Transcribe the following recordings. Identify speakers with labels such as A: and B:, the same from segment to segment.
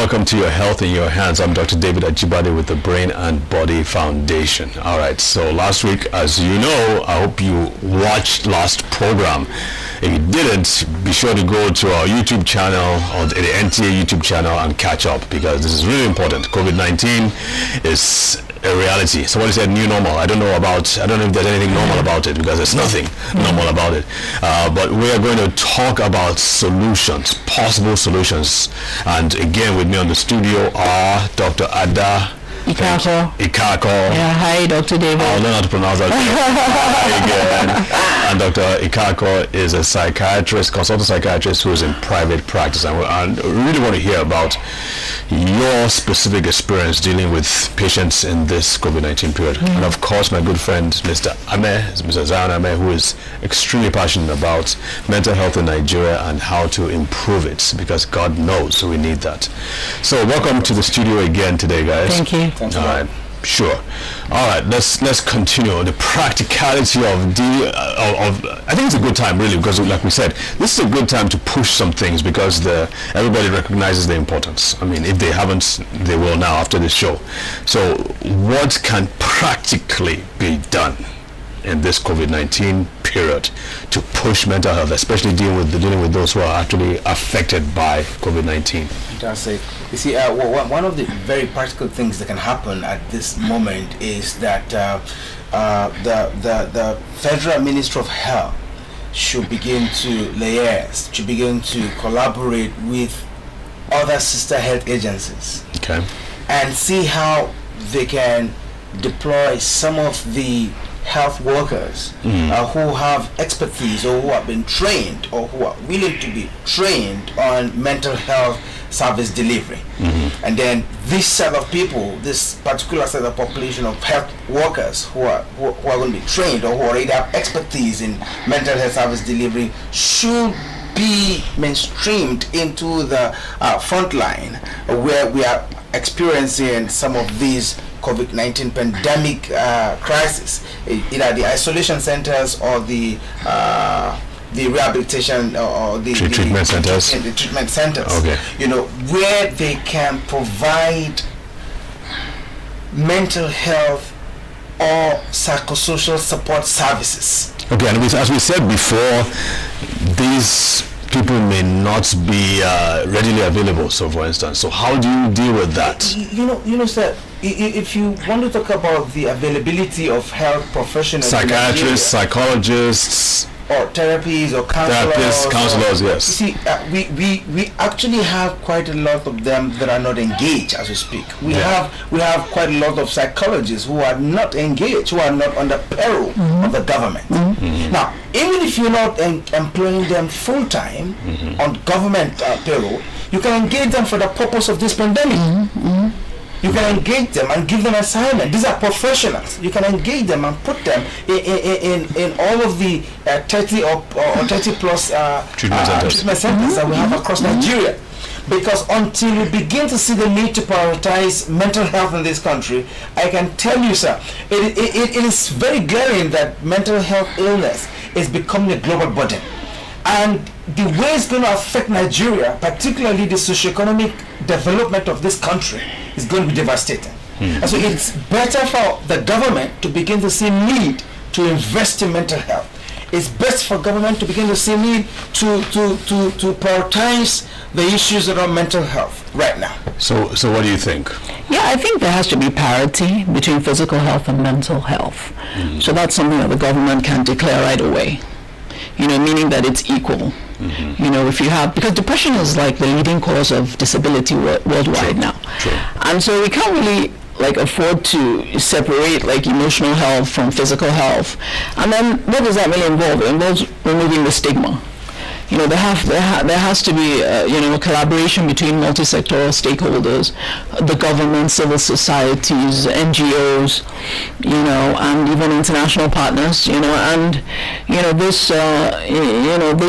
A: welcome to Your Health in Your Hands. I'm Dr. David Ajibade with the Brain and Body Foundation. All right, so last week, as you know, I hope you watched last program. If you didn't, be sure to go to our YouTube channel, or the NTA YouTube channel, and catch up, because this is really important. COVID-19 is a reality. Somebody said new normal. I don't know if there's anything normal about it, because there's nothing normal about it. But we are going to talk about solutions, possible solutions. And again, with me on the studio are Dr. Ada Ikako.
B: Yeah, hi, Dr. David.
A: I'll learn how to pronounce that. Hi again. And Dr. Ikako is a psychiatrist, consultant psychiatrist who is in private practice. And we really want to hear about your specific experience dealing with patients in this COVID-19 period. And of course, my good friend, Mr. Zion Ame, who is extremely passionate about mental health in Nigeria and how to improve it, because God knows we need that. So welcome to the studio again today, guys.
B: Thank you.
A: All right, sure. All right, let's continue the practicality of I think it's a good time, really, because like we said, this is a good time to push some things, because everybody recognizes the importance. I mean, if they haven't, they will now after this show. So what can practically be done in this COVID-19 period to push mental health, especially dealing with those who are actually affected by COVID-19?
C: Fantastic. You see, one of the very practical things that can happen at this moment is that the Federal Ministry of Health should begin to liaise, should begin to collaborate with other sister health agencies,
A: okay,
C: and see how they can deploy some of the health workers who have expertise, or who have been trained, or who are willing to be trained on mental health service delivery. And then this set of people, this particular set of population of health workers who are going to be trained, or who already have expertise in mental health service delivery, should be mainstreamed into the front line, where we are experiencing some of these COVID-19 pandemic crisis, either the isolation centers or the rehabilitation or the
A: treatment centers.
C: The treatment centers.
A: Okay.
C: Where they can provide mental health or psychosocial support services.
A: Okay, and as we said before, these people may not be readily available. So, for instance, how do you deal with that?
C: Sir, if you want to talk about the availability of health professionals,
A: psychiatrists, psychologists,
C: or therapies, or
A: counselors, yes.
C: See, we actually have quite a lot of them that are not engaged as we speak. We have quite a lot of psychologists who are not engaged, who are not under payroll of the government. Now, even if you're not employing them full time on government payroll, you can engage them for the purpose of this pandemic. You can engage them and give them assignment. These are professionals. You can engage them and put them in all of the 30 or 30 plus treatment centers that we have across Nigeria. Because until we begin to see the need to prioritize mental health in this country, I can tell you, sir, it is very glaring that mental health illness is becoming a global burden. And the way it's going to affect Nigeria, particularly the socioeconomic development of this country, is going to be devastating. And so it's better for the government to begin to see need to invest in mental health. It's best for government to begin to see need to prioritize the issues around mental health right now.
A: So what do you think?
B: Yeah, I think there has to be parity between physical health and mental health. So that's something that the government can declare right away. Meaning that it's equal. If you have, because depression is like the leading cause of disability worldwide now. And so we can't really afford to separate emotional health from physical health. And then what does that really involve? It involves removing the stigma. There has to be a collaboration between multi-sectoral stakeholders, the government, civil societies, NGOs, and even international partners, and this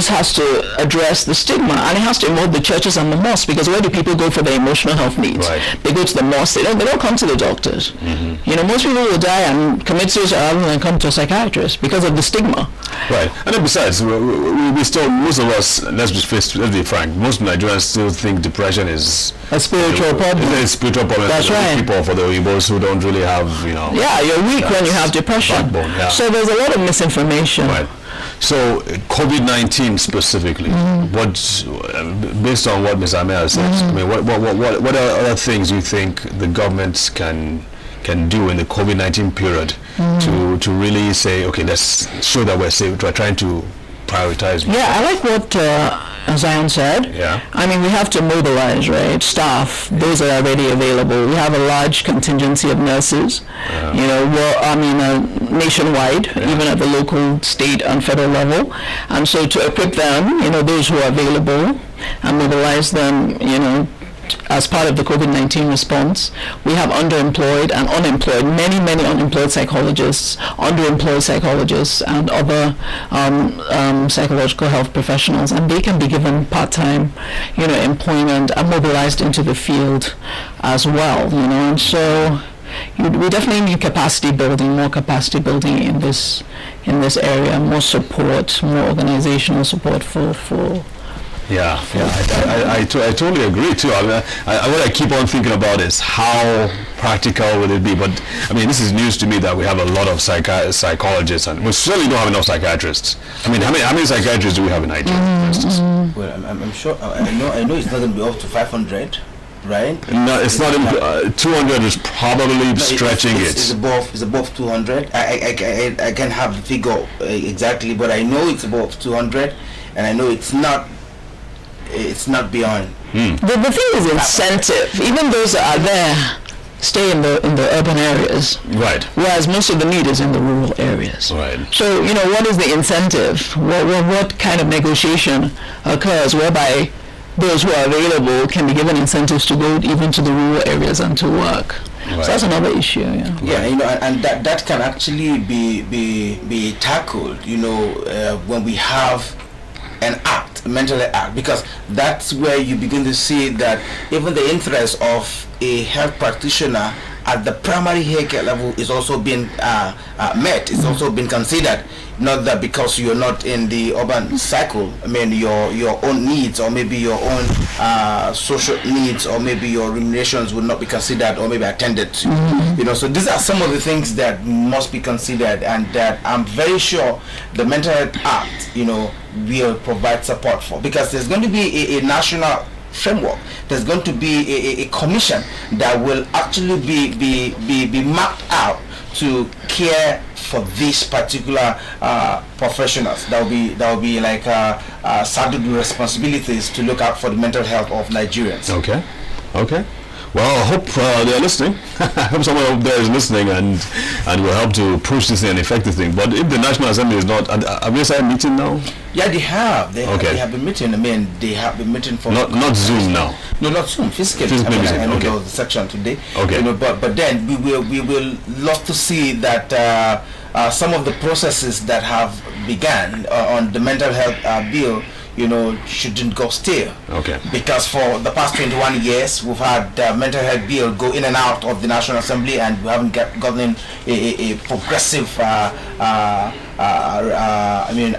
B: has to address the stigma, and it has to involve the churches and the mosques, because where do people go for their emotional health needs?
A: Right.
B: They go to the mosques. They don't come to the doctors. Most people will die and commit suicide rather than come to a psychiatrist because of the stigma.
A: Right, and then besides, we still, most of us, let's be frank, most Nigerians still think depression is
B: a spiritual problem.
A: It's a spiritual problem.
B: That's
A: for the
B: right.
A: People, for the Igbos who don't really have,
B: Yeah, you're weak when you have depression.
A: backbone, yeah.
B: So there's a lot of misinformation.
A: Right. So COVID-19 specifically, what's based on what Ms. Amea said? I mean, what are other things you think the government can do in the COVID-19 period to really say, okay, let's show that we're safe, we're trying to prioritize?
B: Yeah, I like what Zion said.
A: Yeah.
B: I mean, we have to mobilize, right? Staff, those that are already available. We have a large contingency of nurses, nationwide, even at the local, state, and federal level. And so to equip them, those who are available, and mobilize them, as part of the COVID-19 response. We have underemployed and unemployed, many unemployed psychologists, underemployed psychologists, and other psychological health professionals, and they can be given part-time, employment and mobilized into the field as well, and so we definitely need more capacity building in this area, more support, more organizational support for
A: Yeah, I totally agree too. I mean, what I keep on thinking about is how practical would it be? But I mean, this is news to me that we have a lot of psychologists, and we certainly don't have enough psychiatrists. I mean, how many psychiatrists do we have in Nigeria, for instance?
C: Well, I'm sure. I know it's not going to be up to 500, right?
A: No, it's not. 200 is probably stretching it.
C: It's above 200. I can't have the figure exactly, but I know it's above 200, and I know it's not beyond.
B: The thing is incentive. Even those that are there stay in the urban areas.
A: Right.
B: Whereas most of the need is in the rural areas.
A: Right.
B: So, what is the incentive? What kind of negotiation occurs whereby those who are available can be given incentives to go even to the rural areas and to work? Right. So that's another issue.
C: Yeah, and that can actually be tackled, when we have an act, a mental health act, because that's where you begin to see that even the interest of a health practitioner at the primary healthcare level is also being met. It's also been considered. Not that because you're not in the urban cycle, I mean your own needs or maybe your own social needs or maybe your remunerations would not be considered or maybe attended to. So these are some of the things that must be considered, and that I'm very sure the Mental Health Act, will provide support for, because there's going to be a national framework. There's going to be a commission that will actually be mapped out to care for these particular professionals. That will be like saddled with responsibilities to look out for the mental health of Nigerians.
A: Okay. Well, I hope they're listening. I hope someone up there is listening and will help to push this thing and affect this thing. But if the National Assembly is not, have you started meeting now?
C: Yeah, they have. They have been meeting. I mean, they have been meeting for
A: not Zoom now.
C: No, not Zoom. Physically. I know there was a section today.
A: Okay.
C: But then we will love to see that some of the processes that have begun on the mental health bill, shouldn't go still.
A: Okay.
C: Because for the past 21 years, we've had the mental health bill go in and out of the National Assembly, and we haven't gotten a progressive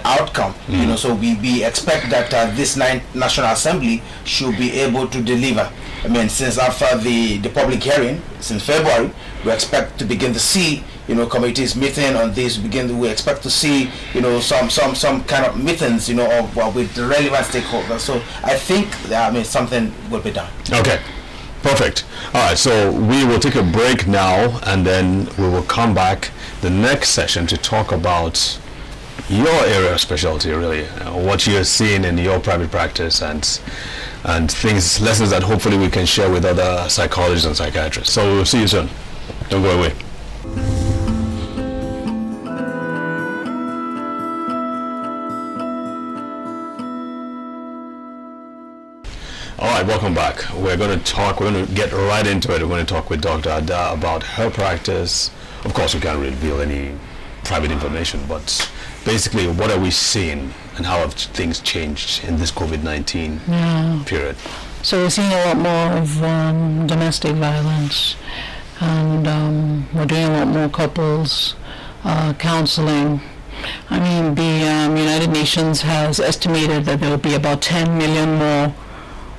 C: outcome. So we expect that this National Assembly should be able to deliver. I mean, since after the public hearing, since February, we expect to begin to see committees meeting on this. We expect to see some kind of meetings with the relevant stakeholders. So I think something will be done.
A: Okay, perfect. All right, so we will take a break now, and then we will come back the next session to talk about your area of specialty, really, what you're seeing in your private practice, and things, lessons that hopefully we can share with other psychologists and psychiatrists. So we'll see you soon. Don't go away. All right, welcome back. We're going to get right into it. We're going to talk with Dr. Ada about her practice. Of course, we can't reveal any private information, but basically, what are we seeing and how have things changed in this COVID-19 period?
B: So we're seeing a lot more of domestic violence, and we're doing a lot more couples counseling. I mean, the United Nations has estimated that there will be about 10 million more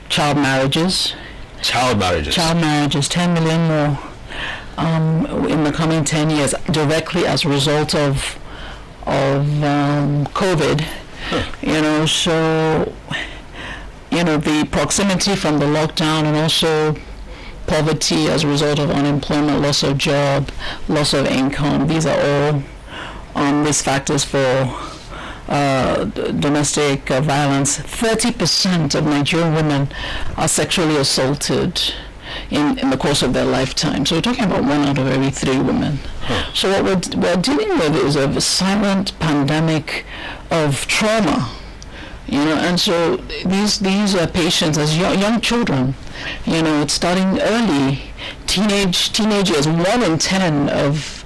B: child marriages
A: Child marriages.
B: Child marriages, 10 million more in the coming 10 years, directly as a result of COVID. You know, so, you know, the proximity from the lockdown and also poverty as a result of unemployment, loss of job, loss of income, these are all risk factors for domestic violence. 30% of Nigerian women are sexually assaulted in the course of their lifetime. So we're talking about 1 out of every 3 women. So what we're dealing with is a silent pandemic of trauma, you know, and so these are patients as young children, you know, it's starting early, teenagers. 1 in 10 of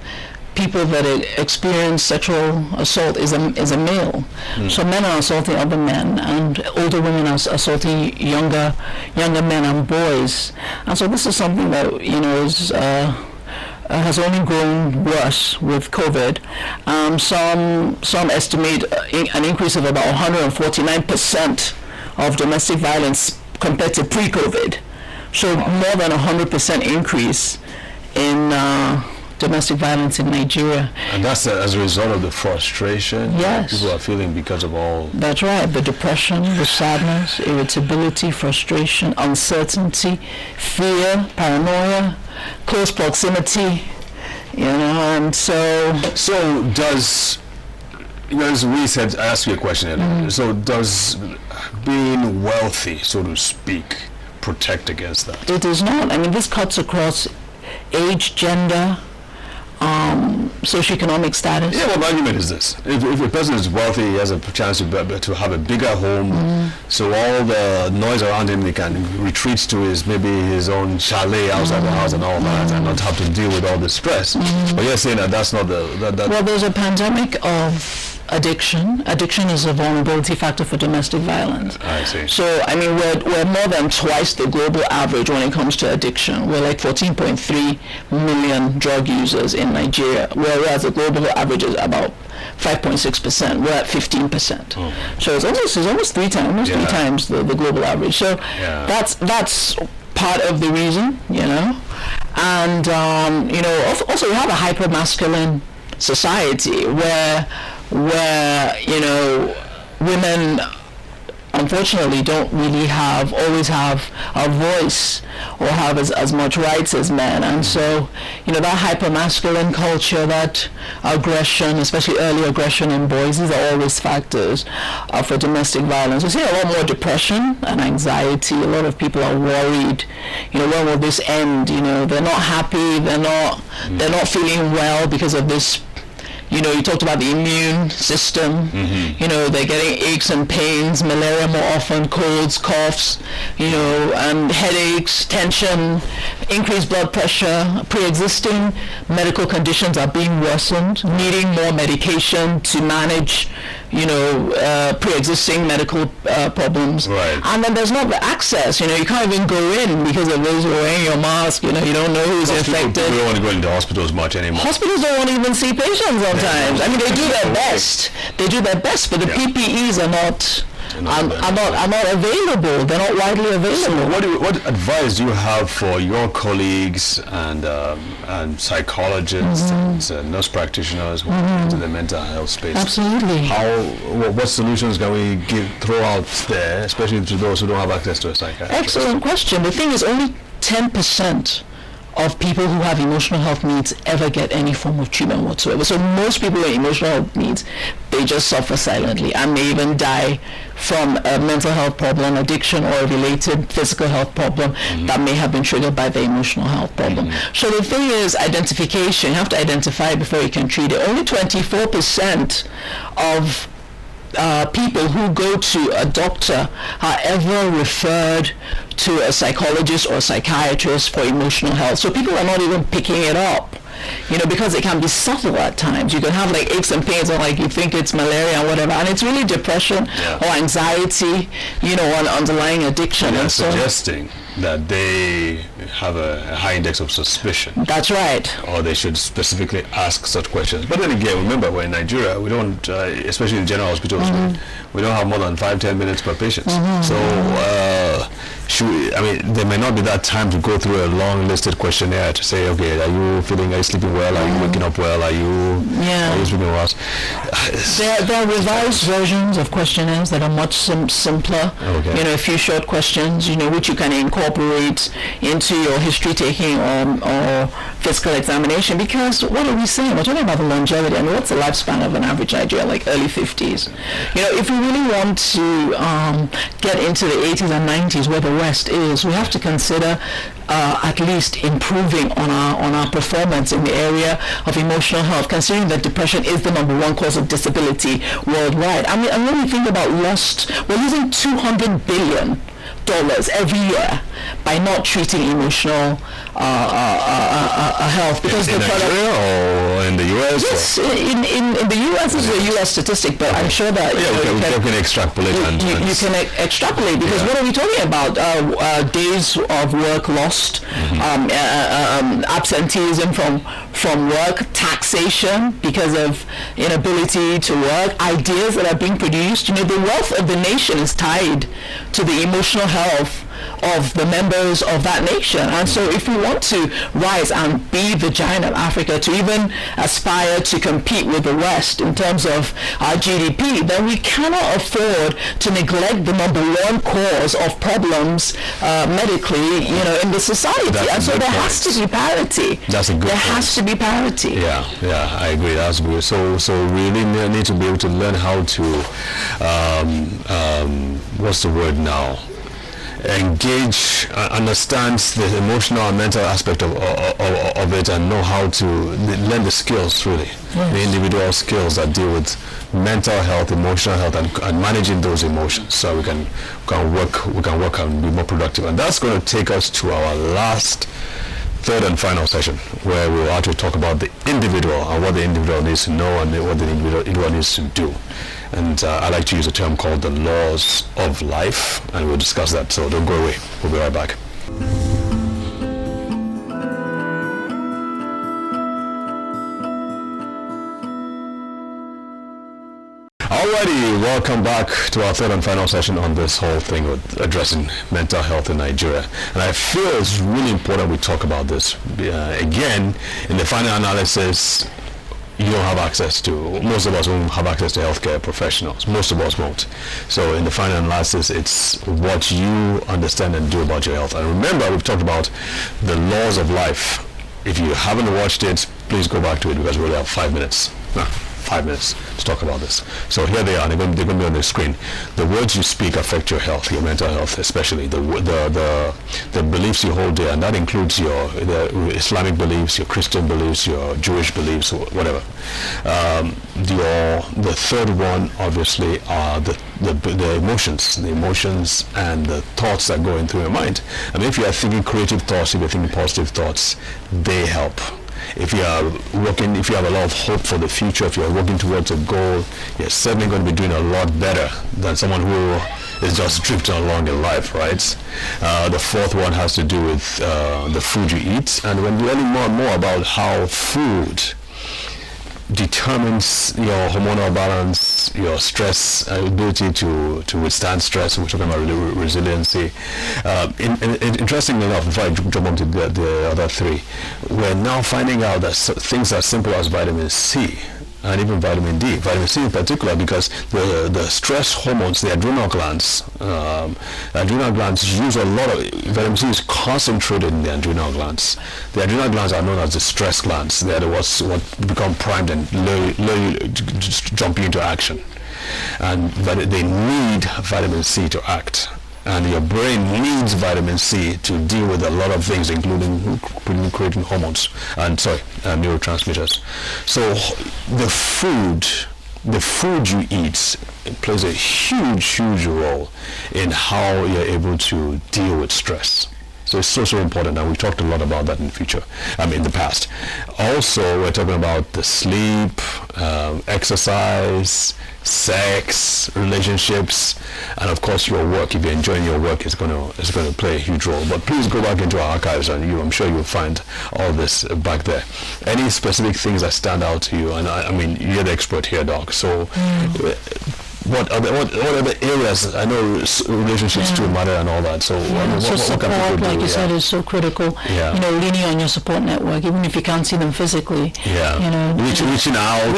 B: people that experience sexual assault is a male. So men are assaulting other men, and older women are assaulting younger men and boys. And so this is something that, you know, is has only grown worse with COVID. Some estimate an increase of about 149% of domestic violence compared to pre-COVID. So more than 100% increase in domestic violence in Nigeria.
A: And that's as a result of the frustration people are feeling because of all...
B: That's right. The depression, the sadness, irritability, frustration, uncertainty, fear, paranoia, close proximity, you know, and so...
A: So does... As we said, I asked you a question earlier. So does being wealthy, so to speak, protect against that?
B: It is not. I mean, this cuts across age, gender, socioeconomic status.
A: Yeah, well, the argument is this. If a person is wealthy, he has a chance to have a bigger home, so all the noise around him, he can retreat to his own chalet outside the house and all that, and not have to deal with all the stress. But you're saying that's not the...
B: Well, there's a pandemic of addiction. Addiction is a vulnerability factor for domestic violence.
A: I see.
B: So, I mean, we're more than twice the global average when it comes to addiction. We're like 14.3 million drug users in Nigeria, whereas the global average is about 5.6%. We're at 15%. So it's almost three times the global average. So that's part of the reason, you know. And you know, also we have a hyper-masculine society where you know, women unfortunately don't really always have a voice or have as much rights as men. And so, you know, that hyper-masculine culture, that aggression, especially early aggression in boys, these are all risk factors for domestic violence. We see a lot more depression and anxiety. A lot of people are worried, you know, when will this end? You know, they're not happy, they're not feeling well because of this. You know, you talked about the immune system. You know, they're getting aches and pains, malaria more often, colds, coughs, you know, and headaches, tension, increased blood pressure, pre-existing medical conditions are being worsened, needing more medication to manage, you know, pre-existing medical problems.
A: Right.
B: And then there's not the access, you know, you can't even go in because of those who are wearing your mask, you know, you don't know who's infected.
A: We don't want to go into hospitals much anymore.
B: Hospitals don't want to even see patients sometimes. I mean, they do their best. They do their best, but the PPEs are not available. They're not widely available.
A: So what advice do you have for your colleagues and psychologists and nurse practitioners who are into the mental health space?
B: Absolutely.
A: What solutions can we throw out there, especially to those who don't have access to a psychiatrist?
B: Excellent question. The thing is, only 10% of people who have emotional health needs ever get any form of treatment whatsoever. So most people with emotional health needs, they just suffer silently and may even die from a mental health problem, addiction, or a related physical health problem that may have been triggered by the emotional health problem. So the thing is identification. You have to identify it before you can treat it. Only 24% of people who go to a doctor are ever referred to a psychologist or a psychiatrist for emotional health. So people are not even picking it up, you know, because it can be subtle at times. You can have like aches and pains, or like you think it's malaria or whatever, and it's really depression or anxiety, you know, an underlying addiction.
A: And so suggesting that they have a high index of suspicion.
B: That's right.
A: Or they should specifically ask such questions. But then again, remember, we're in Nigeria. We don't, especially in general hospitals, we don't have more than 5-10 minutes per patient. So there may not be that time to go through a long listed questionnaire to say, okay, are you sleeping well? Are you waking up well? Are you sleeping well?
B: There are revised versions of questionnaires that are much simpler.
A: Okay.
B: A few short questions, which you can incorporate into your history taking or physical examination. Because what are we saying? We're talking about the longevity. What's the lifespan of an average Nigerian? Like early 50s. If we really want to get into the 80s and 90s where the West is, we have to consider at least improving on our performance in the area of emotional health, considering that depression is the number one cause of disability worldwide. And when we think about we're losing $200 billion every year by not treating emotional health, because
A: in Nigeria or in the US?
B: Yes, in the US. This is a US statistic, but I'm sure that
A: you can extrapolate.
B: You can extrapolate, because what are we talking about? Days of work lost, absenteeism from work, taxation because of inability to work, ideas that are being produced. The wealth of the nation is tied to the emotional health of the members of that nation. And so if we want to rise and be the giant of Africa, to even aspire to compete with the West in terms of our GDP, then we cannot afford to neglect the number one cause of problems medically, in the society. And so there has to be parity.
A: That's a good point.
B: There has to be parity.
A: Yeah, I agree. That's good. So really need to be able to learn how to what's the word now? Engage, understand the emotional and mental aspect of it, and know how to learn the skills, really, the individual skills that deal with mental health, emotional health, and managing those emotions, so we can work and be more productive. And that's going to take us to our last, third and final session, where we'll actually talk about the individual and what the individual needs to know and what the individual needs to do. And I like to use a term called the laws of life, and we'll discuss that, so don't go away. We'll be right back. Alrighty, welcome back to our third and final session on this whole thing with addressing mental health in Nigeria. And I feel it's really important we talk about this. Again, in the final analysis, you don't have access to, most of us won't have access to healthcare professionals. Most of us won't. So in the final analysis, it's what you understand and do about your health. And remember, we've talked about the laws of life. If you haven't watched it, please go back to it, because we only have 5 minutes. 5 minutes to talk about this. So here they are. They're going to be on the screen. The words you speak affect your health, your mental health, especially the beliefs you hold dear, and that includes the Islamic beliefs, your Christian beliefs, your Jewish beliefs, whatever. The third one, obviously, are the emotions and the thoughts that go in through your mind. I mean, if you are thinking creative thoughts, if you're thinking positive thoughts, they help. If you have a lot of hope for the future, if you're working towards a goal, you're certainly going to be doing a lot better than someone who is just drifting along in life, right? The fourth one has to do with the food you eat, and we're learning more and more about how food determines your hormonal balance, your stress, ability to withstand stress. We're talking about resiliency. Interestingly enough, before I jump on to the other three, we're now finding out that things as simple as vitamin C and even vitamin D, vitamin C in particular, because the stress hormones, the adrenal glands use a lot of, vitamin C is concentrated in the adrenal glands. The adrenal glands are known as the stress glands. They're what become primed and jumping into action. And they need vitamin C to act. And your brain needs vitamin C to deal with a lot of things, including creating hormones and neurotransmitters. So the food you eat plays a huge role in how you're able to deal with stress. So it's so important, and we've talked a lot about that in the past. Also, we're talking about the sleep, exercise, sex, relationships, and of course your work. If you're enjoying your work, it's going to play a huge role. But please go back into our archives, and I'm sure you'll find all this back there. Any specific things that stand out to you? And I mean, you're the expert here, Doc. So what other areas? I know relationships too matter and all that. So,
B: so support,
A: can people do?
B: like you said, is so critical.
A: Yeah.
B: You know, leaning on your support network, even if you can't see them physically.
A: Yeah.
B: You know,
A: reaching out.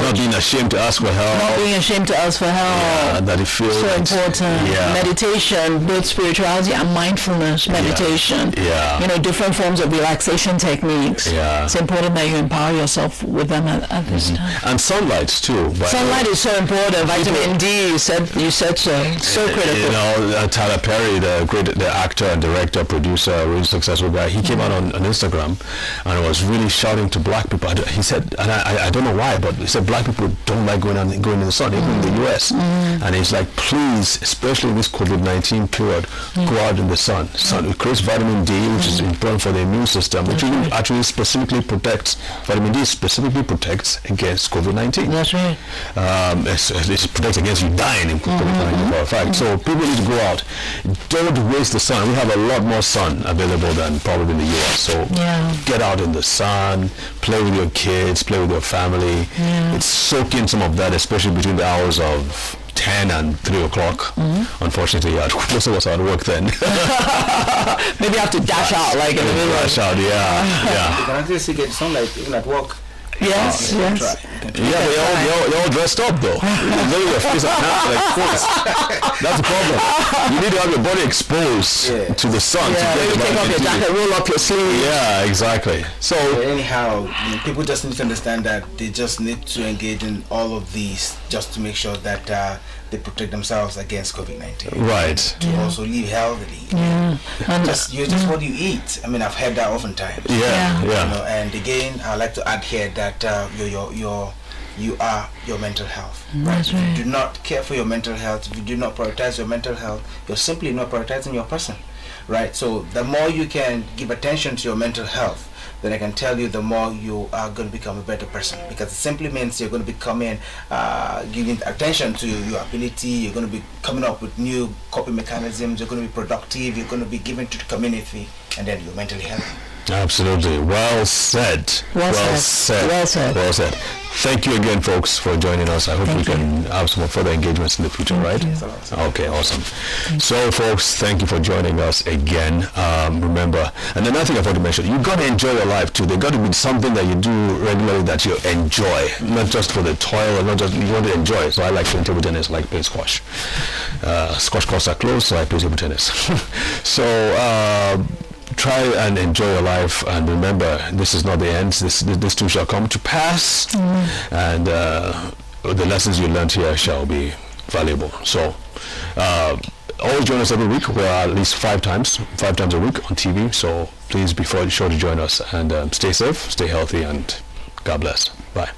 A: Not being ashamed to ask for help.
B: Not being ashamed to ask for help.
A: Yeah, that it feels
B: so important.
A: Yeah.
B: Meditation, both spirituality and mindfulness meditation.
A: Yeah.
B: You know, different forms of relaxation techniques.
A: Yeah.
B: It's important that you empower yourself with them at this time.
A: And sunlight too.
B: Sunlight is so important. Vitamin D. You said so. So critical.
A: You know, Tyler Perry, the actor and director, producer, really successful guy. He came out on Instagram and was really shouting to black people. He said, and I don't know why, but he said black people don't like going in the sun, even in the US. And he's like, please, especially in this COVID-19 period, go out in the sun. It creates vitamin D, which is important for the immune system, which actually specifically protects. Vitamin D specifically protects against COVID-19.
B: That's right.
A: It protects against you dying in COVID-19 for a fact. So people need to go out. Don't waste the sun. We have a lot more sun available than probably in the US. So get out in the sun, play with your kids, play with your family. It's soak in some of that, especially between the hours of 10 and 3 o'clock. Unfortunately, most of us are at work then.
B: Maybe I have to dash out like in the middle.
A: Dash out, yeah.
C: You can actually get sunlight even at work.
B: Yes, yes.
A: Yeah, you're all dressed up though. Your face like course. That's the problem. You need to have your body exposed to the sun.
B: Yeah, you take off your jacket, roll up your sleeve.
A: Yeah, exactly. So
C: anyhow, people just need to understand that they just need to engage in all of these just to make sure that they protect themselves against COVID-19.
A: Right.
C: To also live healthily. And just what you eat. I mean, I've heard that oftentimes.
A: Yeah.
C: You know, and again, I like to add here that you are your mental health. Right? If you do not care for your mental health, if you do not prioritize your mental health, you're simply not prioritizing your person. Right? So the more you can give attention to your mental health, then I can tell you the more you are going to become a better person, because it simply means you're going to be giving attention to your ability, you're going to be coming up with new coping mechanisms, you're going to be productive, you're going to be giving to the community, and then you're mentally healthy.
A: Absolutely. Well said. Well said. Thank you again, folks, for joining us. I hope we can have some further engagements in the future, right? Okay, awesome. So, folks, thank you for joining us again. Remember, and another thing I want to mention, you got to enjoy your life too. There got to be something that you do regularly that you enjoy, not just for the toil, not just you want to enjoy. So I like playing table tennis, I like playing squash. Squash courts are closed, so I play table tennis. So try and enjoy your life, and remember, this is not the end. This too shall come to pass, and the lessons you learned here shall be valuable. So always join us every week. We are at least five times a week on TV, so please be sure to join us, and stay safe, stay healthy, and God bless. Bye.